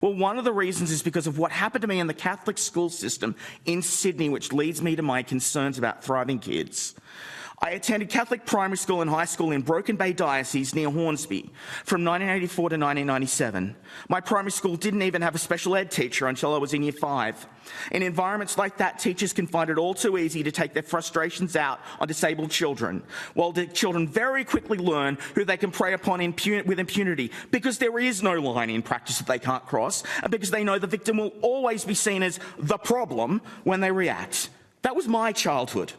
Well, one of the reasons is because of what happened to me in the Catholic school system in Sydney, which leads me to my concerns about thriving kids. I attended Catholic primary school and high school in Broken Bay Diocese near Hornsby from 1984 to 1997. My primary school didn't even have a special ed teacher until I was in Year 5. In environments like that, teachers can find it all too easy to take their frustrations out on disabled children, while the children very quickly learn who they can prey upon with impunity, because there is no line in practice that they can't cross, and because they know the victim will always be seen as the problem when they react. That was my childhood.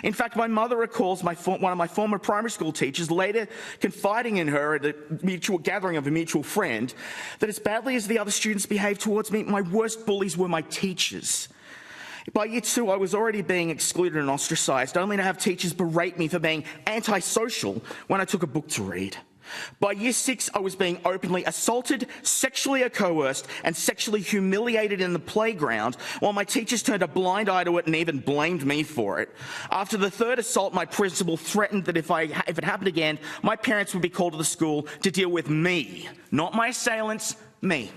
In fact, my mother recalls one of my former primary school teachers later confiding in her at a mutual gathering of a mutual friend that as badly as the other students behaved towards me, my worst bullies were my teachers. By Year 2, I was already being excluded and ostracised, only to have teachers berate me for being antisocial when I took a book to read. By Year 6, I was being openly assaulted, sexually coerced, and sexually humiliated in the playground, while my teachers turned a blind eye to it and even blamed me for it. After the third assault, my principal threatened that if it happened again, my parents would be called to the school to deal with me, not my assailants, me.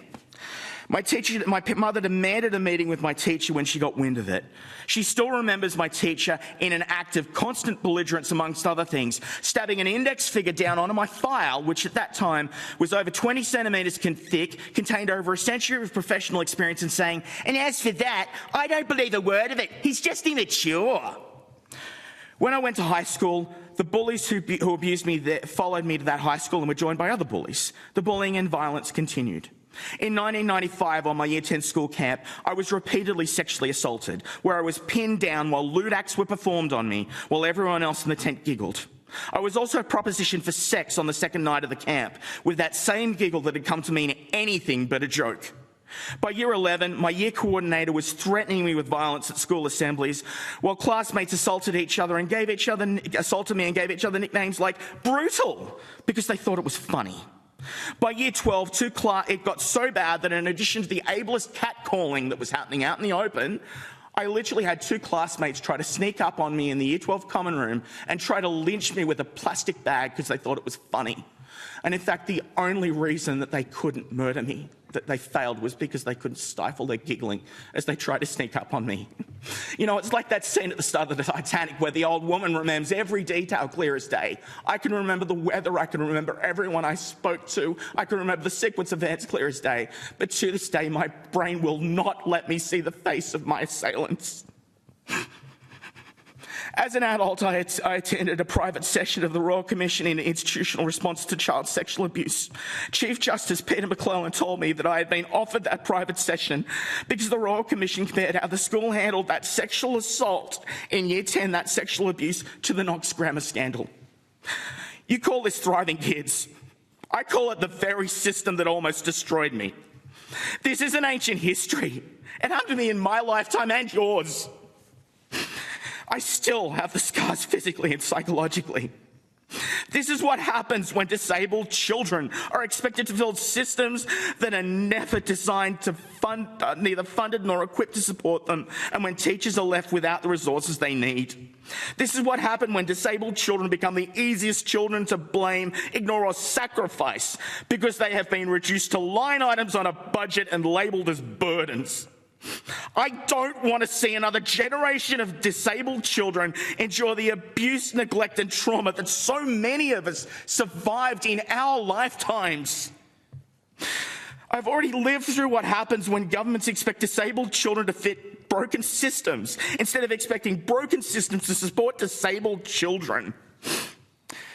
My mother demanded a meeting with my teacher when she got wind of it. She still remembers my teacher in an act of constant belligerence, amongst other things, stabbing an index figure down onto my file, which at that time was over 20 centimetres thick, contained over a century of professional experience, and saying, "And as for that, I don't believe a word of it. He's just immature." When I went to high school, the bullies who abused me there followed me to that high school and were joined by other bullies. The bullying and violence continued. In 1995, on my Year 10 school camp, I was repeatedly sexually assaulted, where I was pinned down while lewd acts were performed on me, while everyone else in the tent giggled. I was also propositioned for sex on the second night of the camp, with that same giggle that had come to mean anything but a joke. By Year 11, my year coordinator was threatening me with violence at school assemblies, while classmates assaulted me and gave each other nicknames like Brutal, because they thought it was funny. By Year 12, it got so bad that in addition to the ableist catcalling that was happening out in the open, I literally had 2 classmates try to sneak up on me in the Year 12 common room and try to lynch me with a plastic bag because they thought it was funny. And in fact, the only reason that they couldn't murder me, that they failed, was because they couldn't stifle their giggling as they tried to sneak up on me. You know, it's like that scene at the start of the Titanic where the old woman remembers every detail clear as day. I can remember the weather, I can remember everyone I spoke to, I can remember the sequence of events clear as day, but to this day my brain will not let me see the face of my assailants. As an adult, I attended a private session of the Royal Commission into Institutional Response to Child Sexual Abuse. Chief Justice Peter McClellan told me that I had been offered that private session because the Royal Commission compared how the school handled that sexual assault in Year 10, that sexual abuse, to the Knox grammar scandal. You call this thriving kids. I call it the very system that almost destroyed me. This is an ancient history. It happened to me in my lifetime and yours. I still have the scars physically and psychologically. This is what happens when disabled children are expected to build systems that are never designed to neither funded nor equipped to support them, and when teachers are left without the resources they need. This is what happened when disabled children become the easiest children to blame, ignore, or sacrifice because they have been reduced to line items on a budget and labelled as burdens. I don't want to see another generation of disabled children endure the abuse, neglect, and trauma that so many of us survived in our lifetimes. I've already lived through what happens when governments expect disabled children to fit broken systems instead of expecting broken systems to support disabled children.